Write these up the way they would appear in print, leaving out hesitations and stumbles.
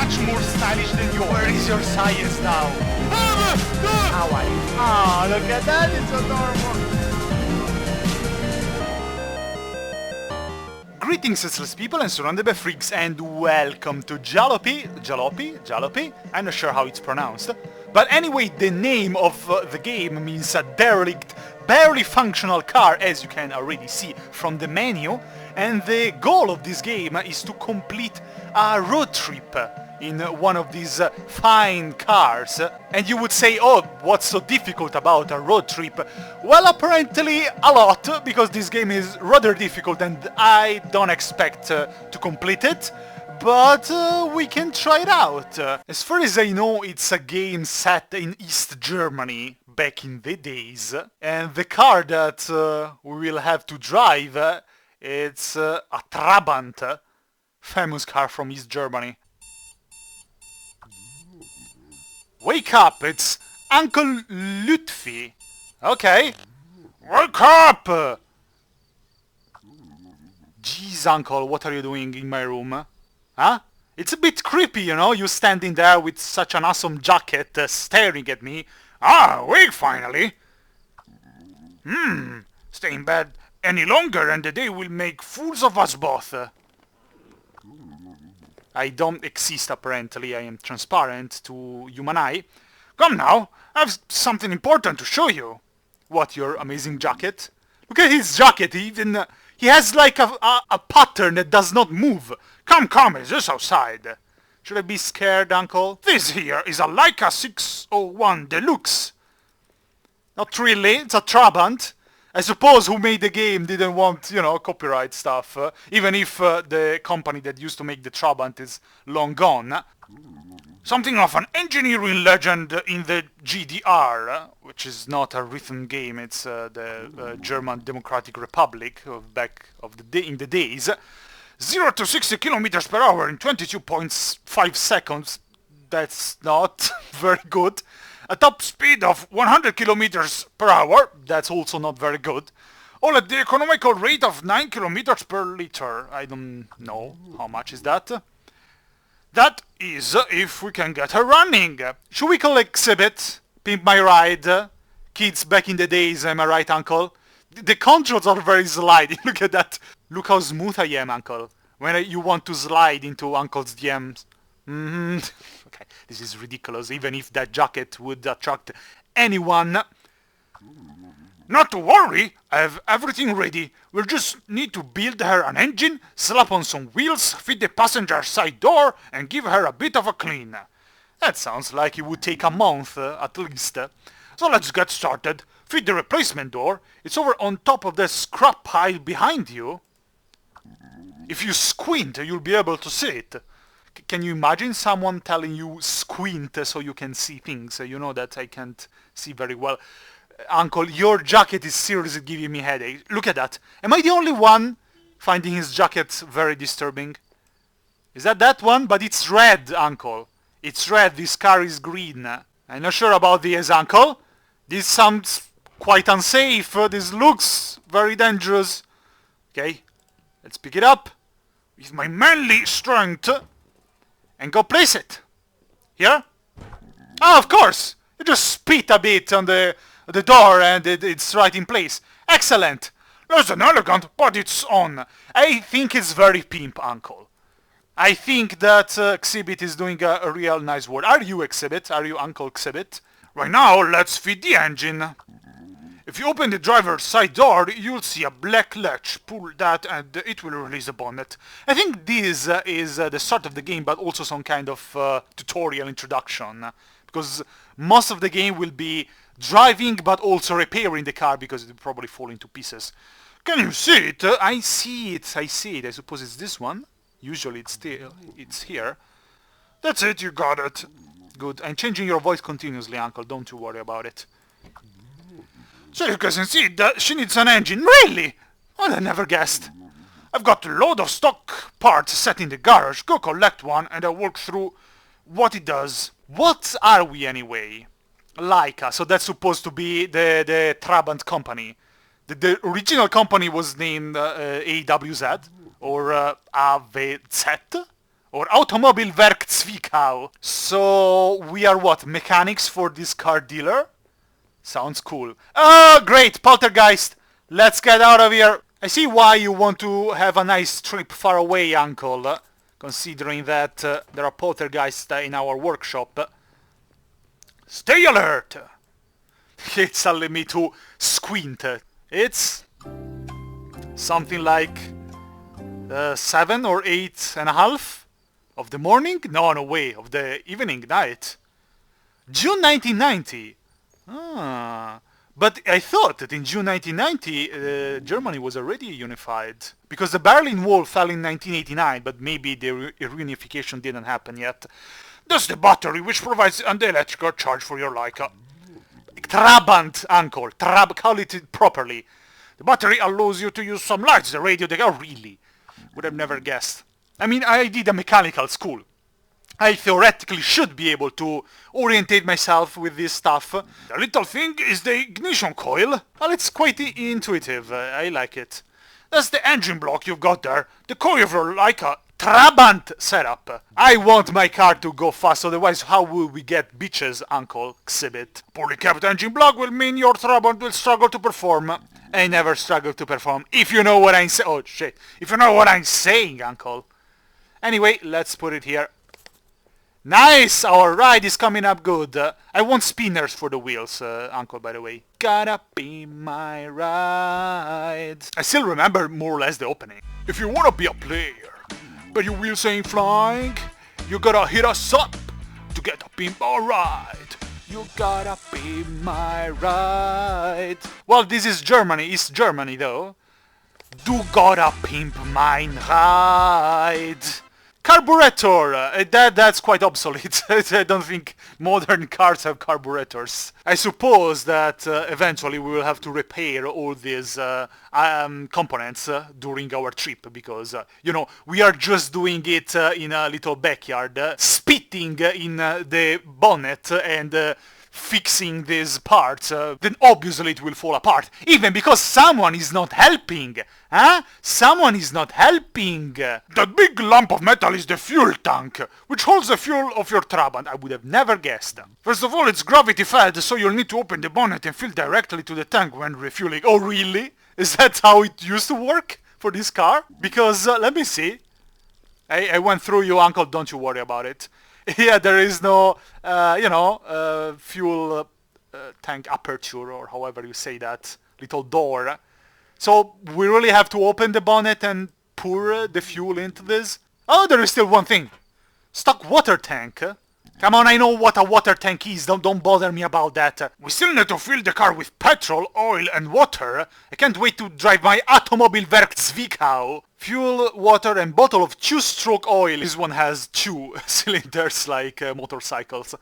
much more stylish than yours. Where is your science now? How are you? Oh, look at that, it's adorable. Greetings, senseless people, and surrounded by freaks, and welcome to Jalopy? I'm not sure how it's pronounced. But anyway, the name of the game means a derelict, barely functional car, as you can already see from the menu. And the goal of this game is to complete a road trip in one of these fine cars. And you would say, oh, what's so difficult about a road trip? Well, apparently a lot, because this game is rather difficult and I don't expect to complete it. But we can try it out. As far as I know, it's a game set in East Germany back in the days. And the car that we will have to drive, it's a Trabant, famous car from East Germany. Wake up, it's Uncle Lutfi. Okay. Wake up! Jeez, Uncle, what are you doing in my room? Huh? It's a bit creepy, you know, you standing there with such an awesome jacket staring at me. Ah, awake finally! Stay in bed any longer and the day will make fools of us both. I don't exist apparently, I am transparent to human eye. Come now, I have something important to show you. What, your amazing jacket? Look at his jacket, he has like a pattern that does not move. Come, is this outside? Should I be scared, Uncle? This here is a Leica 601 Deluxe. Not really, it's a Trabant. I suppose who made the game didn't want, you know, copyright stuff, even if the company that used to make the Trabant is long gone. Something of an engineering legend in the GDR, which is not a rhythm game, it's the German Democratic Republic back in the days. 0 to 60 kilometers per hour in 22.5 seconds. That's not very good. A top speed of 100 kilometers per hour. That's also not very good. All at the economical rate of 9 kilometers per liter. I don't know how much is that. That is if we can get her running. Should we call exhibit? Pimp my ride? Kids back in the days, am I right, Uncle? The controls are very slidey. Look at that. Look how smooth I am, Uncle. When you want to slide into Uncle's DMs. Okay, this is ridiculous, even if that jacket would attract anyone. Not to worry, I have everything ready. We'll just need to build her an engine, slap on some wheels, fit the passenger side door, and give her a bit of a clean. That sounds like it would take a month, at least. So let's get started. Fit the replacement door. It's over on top of the scrap pile behind you. If you squint, you'll be able to see it. Can you imagine someone telling you squint so you can see things? You know that I can't see very well. Uncle, your jacket is seriously giving me headache. Look at that. Am I the only one finding his jacket very disturbing? Is that one? But it's red, Uncle. It's red. This car is green. I'm not sure about this, Uncle. This sounds quite unsafe. This looks very dangerous. Okay, let's pick it up with my manly strength and go place it. Here? Oh, of course! You just spit a bit on the door and it's right in place. Excellent! Less than elegant, but it's on. I think it's very pimp, Uncle. I think that Exhibit is doing a real nice work. Are you Exhibit? Are you Uncle Exhibit? Right now, let's feed the engine. If you open the driver's side door, you'll see a black latch. Pull that and it will release the bonnet. I think this is the start of the game, but also some kind of tutorial introduction. Because most of the game will be driving, but also repairing the car, because it will probably fall into pieces. Can you see it? I see it. I suppose it's this one. Usually it's here. That's it, you got it. Good. I'm changing your voice continuously, Uncle. Don't you worry about it. So you can see that she needs an engine. Really? Well, I never guessed. I've got a load of stock parts set in the garage. Go collect one and I'll walk through what it does. What are we anyway? Leica. So that's supposed to be the Trabant company. The original company was named AWZ or AVZ Or Automobilwerk-Zwickau. So we are what? Mechanics for this car dealer? Sounds cool. Oh, great! Poltergeist! Let's get out of here! I see why you want to have a nice trip far away, Uncle. Considering that there are poltergeists in our workshop. Stay alert! It's telling me to squint. It's something like 7 or 8.5 of the morning? No, no way, of the evening, night. June 1990. Ah, but I thought that in June 1990 Germany was already unified. Because the Berlin Wall fell in 1989, but maybe the reunification didn't happen yet. That's the battery which provides an electrical charge for your Leica. Trabant, Uncle. Call it properly. The battery allows you to use some lights, the radio, oh really? Would have never guessed. I mean, I did a mechanical school. I theoretically should be able to orientate myself with this stuff. The little thing is the ignition coil. Well, it's quite intuitive. I like it. That's the engine block you've got there. The coil for like a Trabant setup. I want my car to go fast, otherwise how will we get bitches, Uncle? Exhibit. Poorly kept engine block will mean your Trabant will struggle to perform. I never struggle to perform, if you know what I'm saying. Oh shit. If you know what I'm saying, Uncle. Anyway, let's put it here. Nice! Our ride is coming up good. I want spinners for the wheels, Uncle, by the way. Gotta be my ride. I still remember more or less the opening. If you wanna be a player, but your wheels ain't flying, you gotta hit us up to get a Pimp ride. You gotta be my ride. Well, this is Germany. It's Germany, though. Du gotta pimp mein ride. Carburetor! That's quite obsolete. I don't think modern cars have carburetors. I suppose that eventually we will have to repair all these components during our trip, because, you know, we are just doing it in a little backyard, spitting in the bonnet and fixing these parts, then obviously it will fall apart. Even because someone is not helping. Huh? Someone is not helping. That big lump of metal is the fuel tank, which holds the fuel of your Trabant. I would have never guessed. First of all, it's gravity fed, so you'll need to open the bonnet and fill directly to the tank when refueling. Oh, really? Is that how it used to work for this car? Because, let me see. I went through you, Uncle, don't you worry about it. Yeah, there is no, fuel tank aperture, or however you say that, little door. So we really have to open the bonnet and pour the fuel into this? Oh, there is still one thing. Stock water tank. Come on, I know what a water tank is, don't bother me about that. We still need to fill the car with petrol, oil and water. I can't wait to drive my Automobilwerk Zwickau. Fuel, water and bottle of two-stroke oil. This one has 2 cylinders like motorcycles.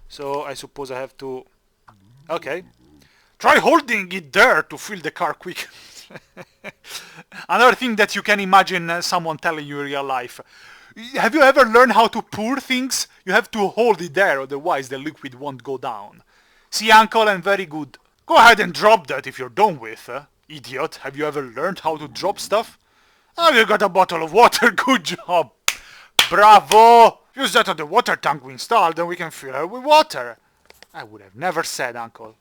So I suppose I have to... Okay. Try holding it there to fill the car quick. Another thing that you can imagine someone telling you in real life. Have you ever learned how to pour things? You have to hold it there, otherwise the liquid won't go down. See, Uncle, I'm very good. Go ahead and drop that if you're done with, idiot. Have you ever learned how to drop stuff? Oh, you got a bottle of water, good job. Bravo! Use that on the water tank we installed and we can fill her with water. I would have never said, Uncle.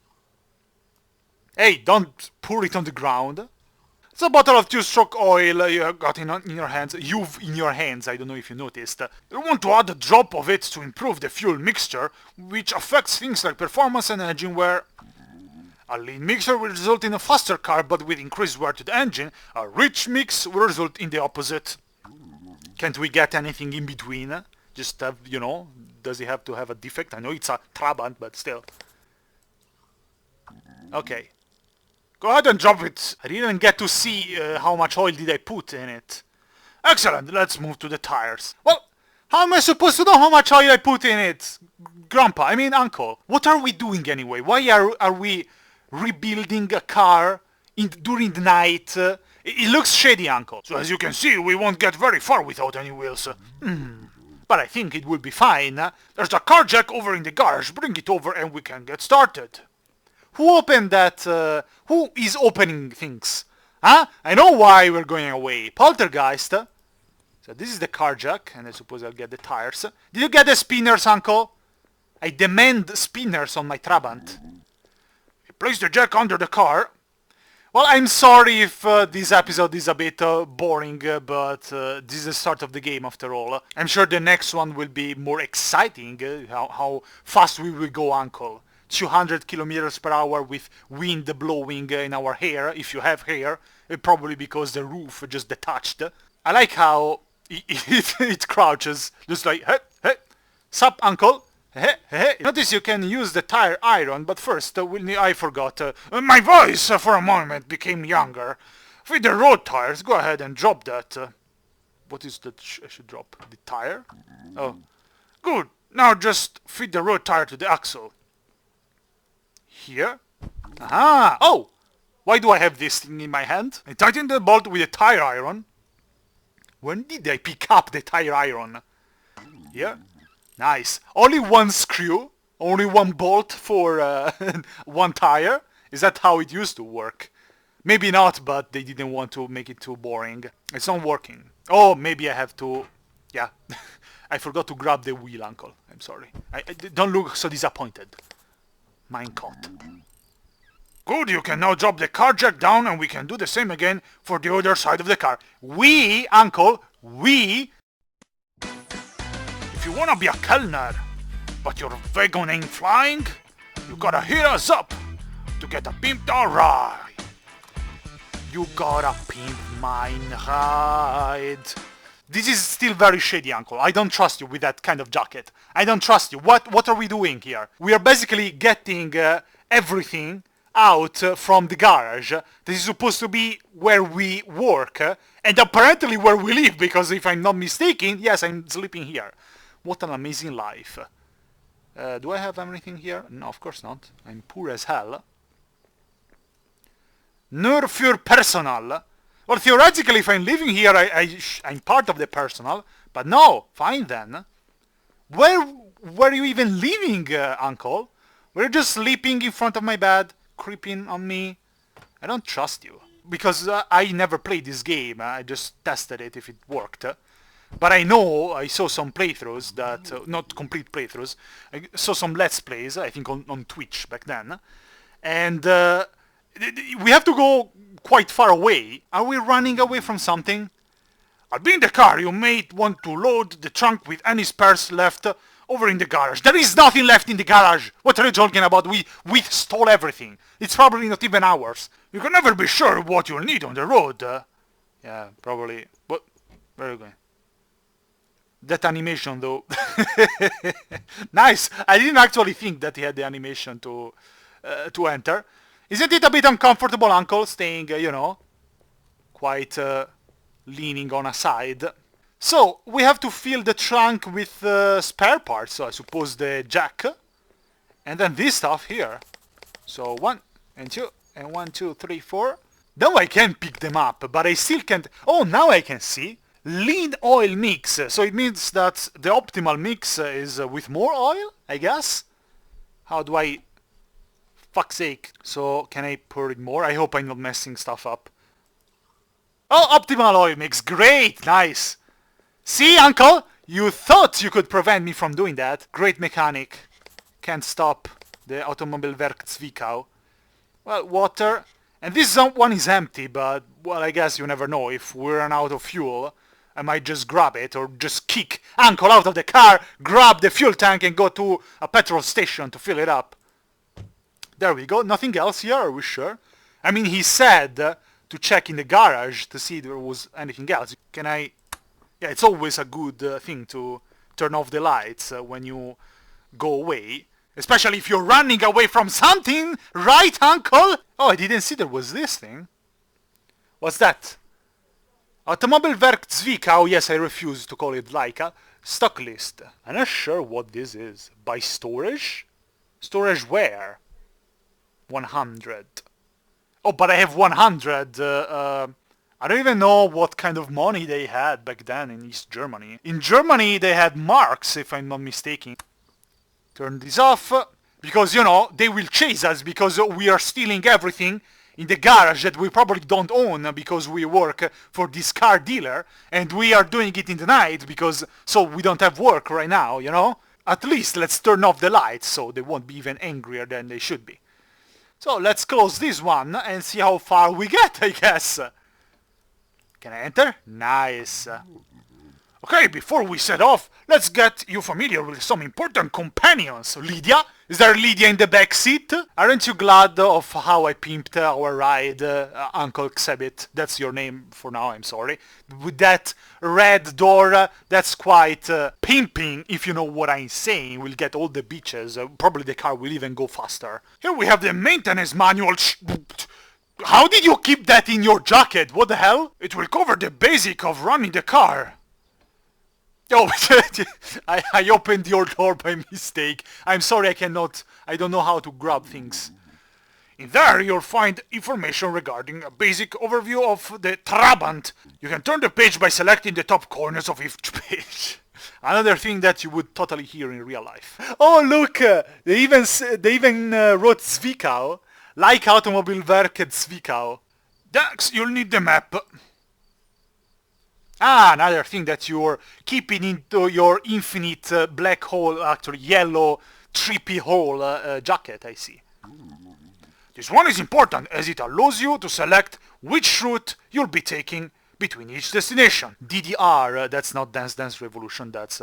Hey, don't pour it on the ground. It's a bottle of two-stroke oil you got in your hands. You've in your hands, I don't know if you noticed. You want to add a drop of it to improve the fuel mixture, which affects things like performance and engine wear. A lean mixture will result in a faster car, but with increased wear to the engine. A rich mix will result in the opposite. Can't we get anything in between? Just have, you know, does it have to have a defect? I know it's a Trabant, but still. Okay. Go ahead and drop it. I didn't get to see how much oil did I put in it. Excellent, let's move to the tires. Well, how am I supposed to know how much oil I put in it? Grandpa, I mean Uncle. What are we doing anyway? Why are we rebuilding a car during the night? It looks shady, Uncle. So as you can see, we won't get very far without any wheels. But I think it will be fine. There's a car jack over in the garage. Bring it over and we can get started. Who opened that? Who is opening things? Huh? I know why we're going away. Poltergeist. So this is the car jack, and I suppose I'll get the tires. Did you get the spinners, Uncle? I demand spinners on my Trabant. Place the jack under the car. Well, I'm sorry if this episode is a bit boring, but this is the start of the game after all. I'm sure the next one will be more exciting, how fast we will go, Uncle. 200 kilometers per hour with wind blowing in our hair, if you have hair, probably because the roof just detached. I like how it crouches, just like, hey, hey, sup, Uncle? Hey, hey. Notice you can use the tire iron, but first, I forgot. My voice for a moment became younger. With the road tires, go ahead and drop that. What is that I should drop? The tire? Oh. Good. Now just feed the road tire to the axle. Here? Aha! Oh! Why do I have this thing in my hand? I tightened the bolt with a tire iron. When did I pick up the tire iron? Here? Nice. Only one screw? Only one bolt for one tire? Is that how it used to work? Maybe not, but they didn't want to make it too boring. It's not working. Oh, maybe I have to... Yeah. I forgot to grab the wheel, Uncle. I'm sorry. Don't look so disappointed. Mine caught. Good, you can now drop the car jack down and we can do the same again for the other side of the car. We, Uncle, we... If you wanna be a Kellner, but your wagon ain't flying, you gotta hit us up to get a pimped ride. You gotta pimp mine ride. This is still very shady, Uncle. I don't trust you with that kind of jacket. I don't trust you. What are we doing here? We are basically getting everything out from the garage. This is supposed to be where we work and apparently where we live, because if I'm not mistaken, yes, I'm sleeping here. What an amazing life. Do I have everything here? No, of course not. I'm poor as hell. Nur für Personal. Well, theoretically, if I'm living here, I'm part of the personal. But no, fine then. Where were you even living, Uncle? Were you just sleeping in front of my bed, creeping on me? I don't trust you. Because I never played this game. I just tested it if it worked. But I know, I saw some playthroughs that... not complete playthroughs. I saw some Let's Plays, I think on Twitch back then. And we have to go quite far away. Are we running away from something? I'll be in the car. You may want to load the trunk with any spares left over in the garage. There is nothing left in the garage. What are you talking about? We stole everything. It's probably not even ours. You can never be sure what you'll need on the road. Yeah, probably. But where are you going? That animation, though. Nice. I didn't actually think that he had the animation to enter. Isn't it a bit uncomfortable, Uncle, staying, you know, quite leaning on a side? So, we have to fill the trunk with spare parts, so I suppose the jack, and then this stuff here. So, 1 and 2, and 1, 2, 3, 4. Now I can pick them up, but I still can't... Oh, now I can see. Lean oil mix, so it means that the optimal mix is with more oil, I guess? How do I... Fuck's sake. So, can I pour it more? I hope I'm not messing stuff up. Oh, optimal oil mix. Great. Nice. See, Uncle? You thought you could prevent me from doing that. Great mechanic. Can't stop the Automobilwerk Zwickau. Well, water. And this one is empty, but, well, I guess you never know. If we run out of fuel, I might just grab it or just kick Uncle out of the car, grab the fuel tank and go to a petrol station to fill it up. There we go. Nothing else here, are we sure? I mean, he said to check in the garage to see if there was anything else. Can I... Yeah, it's always a good thing to turn off the lights when you go away. Especially if you're running away from something, right, Uncle? Oh, I didn't see there was this thing. What's that? Automobilwerk Zwickau. Yes, I refuse to call it Leica. Stock list. I'm not sure what this is. By storage? Storage where? 100. Oh, but I have 100. I don't even know what kind of money they had back then in East Germany. In Germany, they had marks, if I'm not mistaken. Turn this off, because, you know, they will chase us because we are stealing everything in the garage that we probably don't own because we work for this car dealer, and we are doing it in the night because so we don't have work right now, you know? At least let's turn off the lights so they won't be even angrier than they should be. So let's close this one and see how far we get, I guess. Can I enter? Nice. Okay, before we set off, let's get you familiar with some important companions. Lydia? Is there Lydia in the back seat? Aren't you glad of how I pimped our ride, Uncle Xebit? That's your name for now, I'm sorry. With that red door, that's quite pimping, if you know what I'm saying. We'll get all the beaches, probably the car will even go faster. Here we have the maintenance manual. How did you keep that in your jacket? What the hell? It will cover the basic of running the car. Oh, I opened your door by mistake. I'm sorry, I don't know how to grab things. In there you'll find information regarding a basic overview of the Trabant. You can turn the page by selecting the top corners of each page. Another thing that you would totally hear in real life. Oh look, they even wrote Zwickau, like Automobilwerke Zwickau. Next you'll need the map. Ah, another thing that you're keeping into your infinite black hole, actually yellow, trippy hole jacket, I see. This one is important as it allows you to select which route you'll be taking between each destination. DDR, that's not Dance Dance Revolution, that's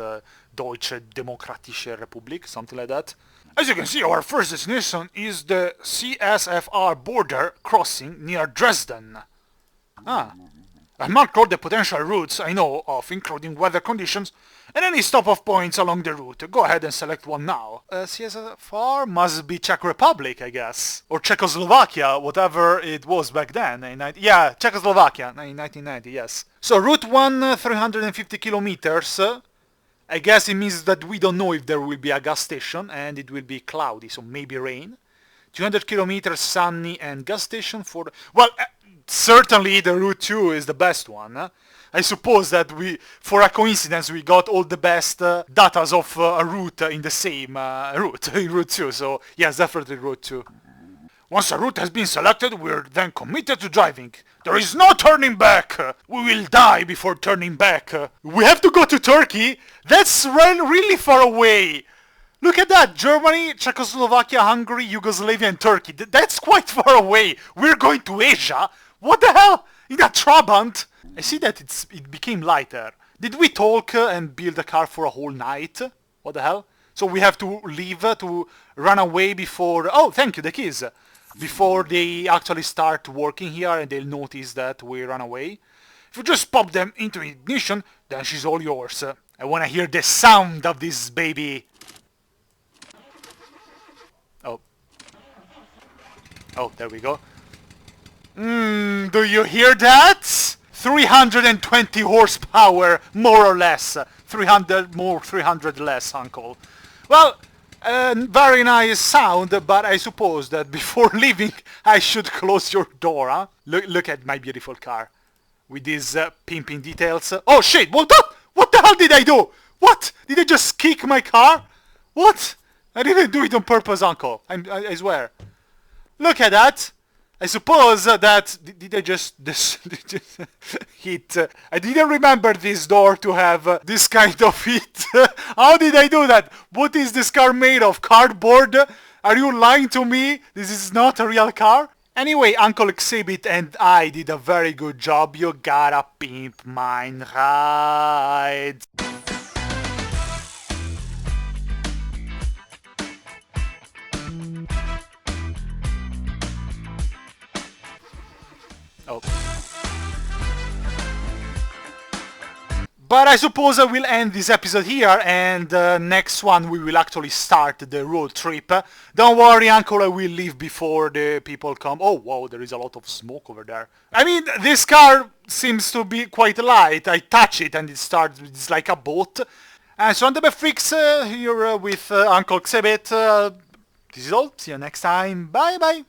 Deutsche Demokratische Republik, something like that. As you can see, our first destination is the CSFR border crossing near Dresden. Ah. I've marked all the potential routes I know of, including weather conditions and any stop-off points along the route. Go ahead and select one now. CSFR must be Czech Republic, I guess. Or Czechoslovakia, whatever it was back then. Yeah, Czechoslovakia, in 1990, yes. So route 1, 350 kilometers. I guess it means that we don't know if there will be a gas station, and it will be cloudy, so maybe rain. 200 kilometers sunny and gas station for... Well, certainly the route 2 is the best one. I suppose that for a coincidence, we got all the best datas of a route in the same route, in route 2. So yes, definitely route 2. Once a route has been selected, we're then committed to driving. There is no turning back. We will die before turning back. We have to go to Turkey? That's really far away. Look at that, Germany, Czechoslovakia, Hungary, Yugoslavia and Turkey. That's quite far away. We're going to Asia. What the hell? In that Trabant? I see that it became lighter. Did we talk and build a car for a whole night? What the hell? So we have to leave to run away before... Oh, thank you, the keys. Before they actually start working here and they'll notice that we run away. If you just pop them into ignition, then she's all yours. I wanna hear the sound of this baby. Oh. Oh, there we go. Do you hear that? 320 horsepower, more or less. 300 more, 300 less, uncle. Well, very nice sound, but I suppose that before leaving, I should close your door, huh? Look at my beautiful car. With these pimping details. Oh shit, what the hell did I do? What? Did I just kick my car? What? I didn't do it on purpose, uncle. I swear. Look at that. I suppose that... Did I just hit... I didn't remember this door to have this kind of hit. How did I do that? What is this car made of? Cardboard? Are you lying to me? This is not a real car? Anyway, Uncle Exhibit and I did a very good job. You gotta pimp mine right. Oh. But I suppose I will end this episode here, and next one we will actually start the road trip. Don't worry, Uncle, I will leave before the people come. Oh, wow, there is a lot of smoke over there. I mean, this car seems to be quite light. I touch it and it's like a boat. And SurroundEdByFreaks here with Uncle Xebit. This is all. See you next time. Bye bye.